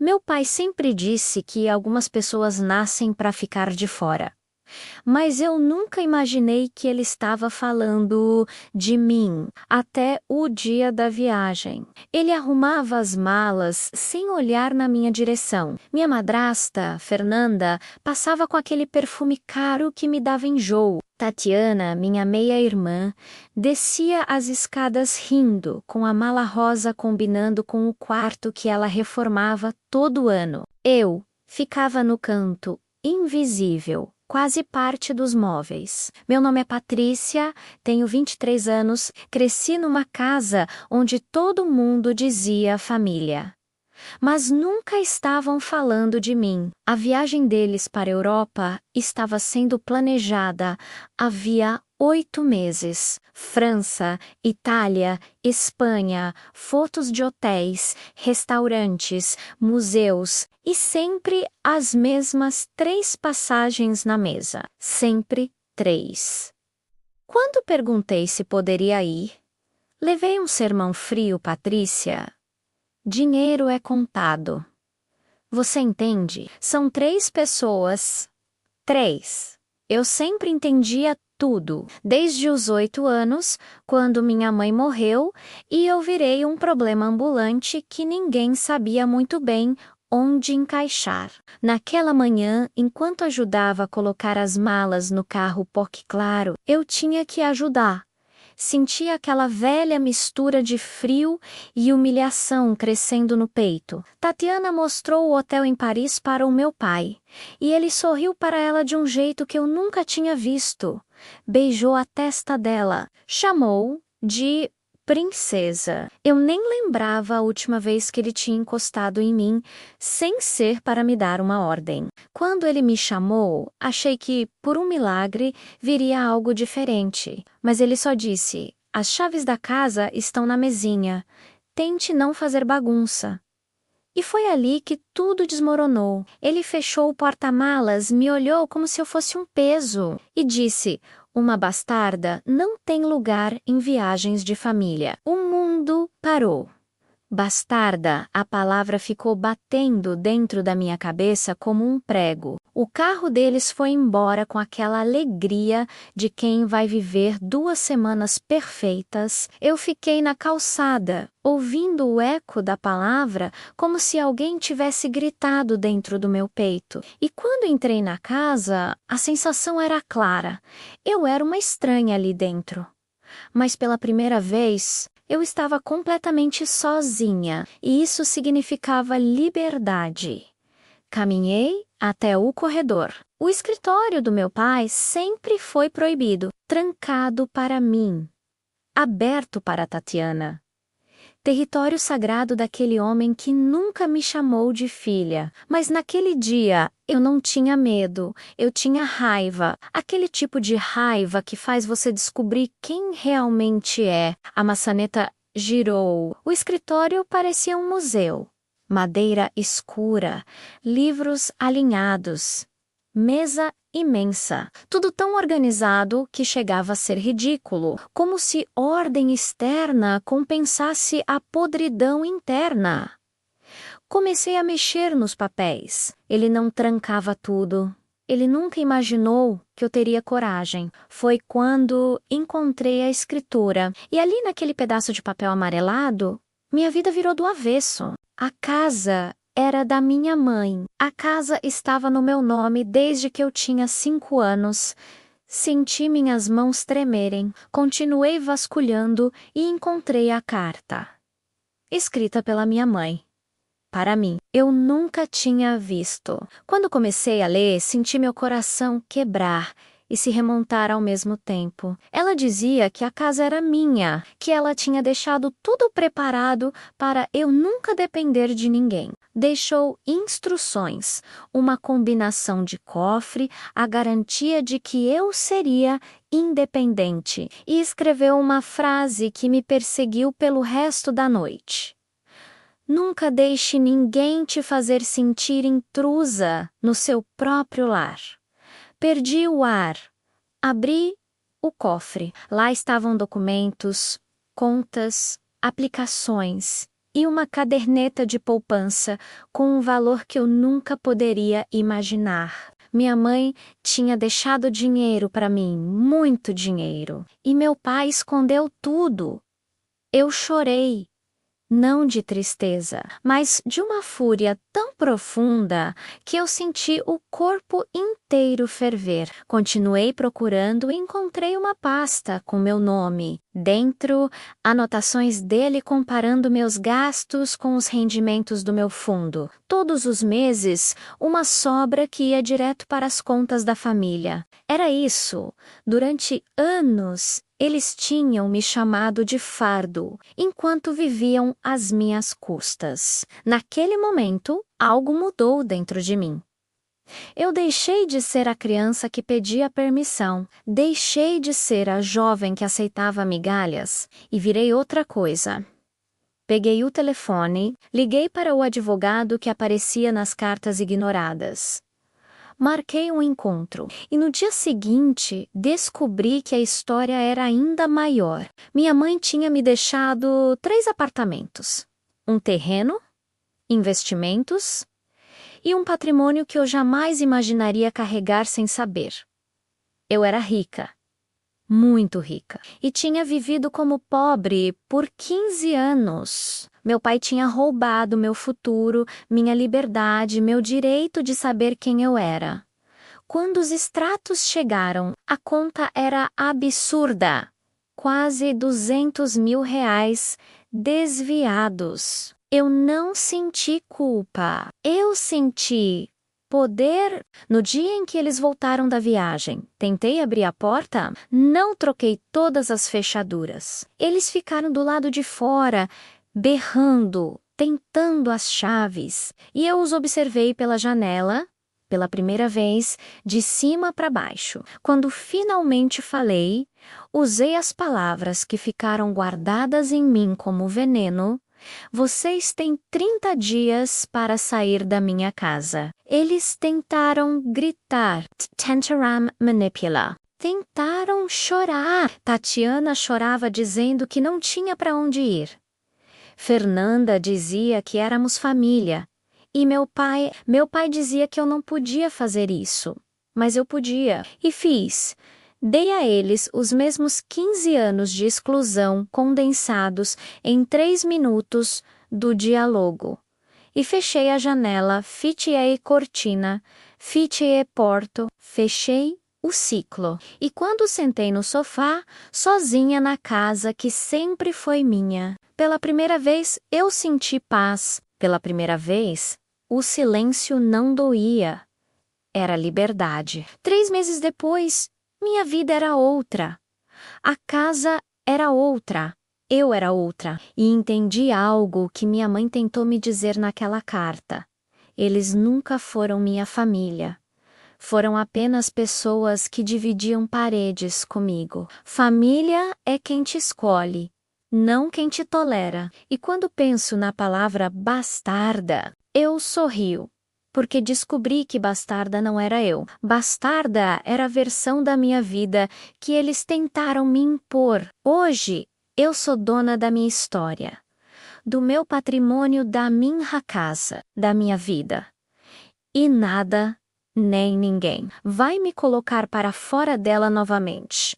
Meu pai sempre disse que algumas pessoas nascem para ficar de fora. Mas eu nunca imaginei que ele estava falando de mim até o dia da viagem. Ele arrumava as malas sem olhar na minha direção. Minha madrasta, Fernanda, passava com aquele perfume caro que me dava enjoo. Tatiana, minha meia-irmã, descia as escadas rindo, com a mala rosa combinando com o quarto que ela reformava todo ano. Eu ficava no canto, invisível, quase parte dos móveis. Meu nome é Patrícia, tenho 23 anos, cresci numa casa onde todo mundo dizia família. Mas nunca estavam falando de mim. A viagem deles para a Europa estava sendo planejada havia 8 meses. França, Itália, Espanha, fotos de hotéis, restaurantes, museus e sempre as mesmas 3 passagens na mesa. Sempre 3. Quando perguntei se poderia ir, levei um sermão frio, Patrícia. Dinheiro é contado. Você entende? São 3 pessoas. 3. Eu sempre entendia tudo, desde os 8 anos, quando minha mãe morreu, e eu virei um problema ambulante que ninguém sabia muito bem onde encaixar. Naquela manhã, enquanto ajudava a colocar as malas no carro POC Claro, eu tinha que ajudar. Sentia aquela velha mistura de frio e humilhação crescendo no peito. Tatiana mostrou o hotel em Paris para o meu pai, e ele sorriu para ela de um jeito que eu nunca tinha visto. Beijou a testa dela, chamou de princesa. Eu nem lembrava a última vez que ele tinha encostado em mim, sem ser para me dar uma ordem. Quando ele me chamou, achei que, por um milagre, viria algo diferente. Mas ele só disse: "As chaves da casa estão na mesinha. Tente não fazer bagunça." E foi ali que tudo desmoronou. Ele fechou o porta-malas, me olhou como se eu fosse um peso e disse: "Uma bastarda não tem lugar em viagens de família." O mundo parou. Bastarda, a palavra ficou batendo dentro da minha cabeça como um prego. O carro deles foi embora com aquela alegria de quem vai viver 2 semanas perfeitas. Eu fiquei na calçada, ouvindo o eco da palavra como se alguém tivesse gritado dentro do meu peito. E quando entrei na casa, a sensação era clara. Eu era uma estranha ali dentro. Mas pela primeira vez, eu estava completamente sozinha, e isso significava liberdade. Caminhei até o corredor. O escritório do meu pai sempre foi proibido, trancado para mim, aberto para Tatiana. Território sagrado daquele homem que nunca me chamou de filha. Mas naquele dia eu não tinha medo, eu tinha raiva. Aquele tipo de raiva que faz você descobrir quem realmente é. A maçaneta girou. O escritório parecia um museu. Madeira escura, livros alinhados, mesa imensa, tudo tão organizado que chegava a ser ridículo, como se ordem externa compensasse a podridão interna. Comecei a mexer nos papéis. Ele não trancava tudo. Ele nunca imaginou que eu teria coragem. Foi quando encontrei a escritura. E ali naquele pedaço de papel amarelado, minha vida virou do avesso. A casa era da minha mãe. A casa estava no meu nome desde que eu tinha 5 anos. Senti minhas mãos tremerem. Continuei vasculhando e encontrei a carta. Escrita pela minha mãe. Para mim, eu nunca tinha visto. Quando comecei a ler, senti meu coração quebrar e se remontar ao mesmo tempo. Ela dizia que a casa era minha, que ela tinha deixado tudo preparado para eu nunca depender de ninguém. Deixou instruções, uma combinação de cofre, a garantia de que eu seria independente, e escreveu uma frase que me perseguiu pelo resto da noite. Nunca deixe ninguém te fazer sentir intrusa no seu próprio lar. Perdi o ar. Abri o cofre. Lá estavam documentos, contas, aplicações e uma caderneta de poupança com um valor que eu nunca poderia imaginar. Minha mãe tinha deixado dinheiro para mim, muito dinheiro, e meu pai escondeu tudo. Eu chorei. Não de tristeza, mas de uma fúria tão profunda que eu senti o corpo inteiro ferver. Continuei procurando e encontrei uma pasta com meu nome. Dentro, anotações dele comparando meus gastos com os rendimentos do meu fundo. Todos os meses, uma sobra que ia direto para as contas da família. Era isso. Durante anos, eles tinham me chamado de fardo, enquanto viviam às minhas custas. Naquele momento, algo mudou dentro de mim. Eu deixei de ser a criança que pedia permissão, deixei de ser a jovem que aceitava migalhas e virei outra coisa. Peguei o telefone, liguei para o advogado que aparecia nas cartas ignoradas. Marquei um encontro e no dia seguinte descobri que a história era ainda maior. Minha mãe tinha me deixado 3 apartamentos, um terreno, investimentos e um patrimônio que eu jamais imaginaria carregar sem saber. Eu era rica, muito rica, e tinha vivido como pobre por 15 anos. Meu pai tinha roubado meu futuro, minha liberdade, meu direito de saber quem eu era. Quando os extratos chegaram, a conta era absurda. Quase R$ 200.000 desviados. Eu não senti culpa. Eu senti poder. No dia em que eles voltaram da viagem, tentei abrir a porta, não troquei todas as fechaduras. Eles ficaram do lado de fora, berrando, tentando as chaves, e eu os observei pela janela, pela primeira vez, de cima para baixo. Quando finalmente falei, usei as palavras que ficaram guardadas em mim como veneno. Vocês têm 30 dias para sair da minha casa. Eles tentaram gritar, tentaram manipular. Tentaram chorar. Tatiana chorava dizendo que não tinha para onde ir. Fernanda dizia que éramos família. E meu pai dizia que eu não podia fazer isso. Mas eu podia. E fiz. Dei a eles os mesmos 15 anos de exclusão condensados em 3 minutos do diálogo. E fechei a janela, fechei cortina, fechei porto, fechei o ciclo. E quando sentei no sofá, sozinha na casa que sempre foi minha, pela primeira vez eu senti paz. Pela primeira vez, o silêncio não doía. Era liberdade. 3 meses depois, minha vida era outra. A casa era outra. Eu era outra. E entendi algo que minha mãe tentou me dizer naquela carta. Eles nunca foram minha família. Foram apenas pessoas que dividiam paredes comigo. Família é quem te escolhe, não quem te tolera. E quando penso na palavra bastarda, eu sorrio. Porque descobri que bastarda não era eu. Bastarda era a versão da minha vida que eles tentaram me impor. Hoje, eu sou dona da minha história, do meu patrimônio, da minha casa, da minha vida. E nada, nem ninguém vai me colocar para fora dela novamente.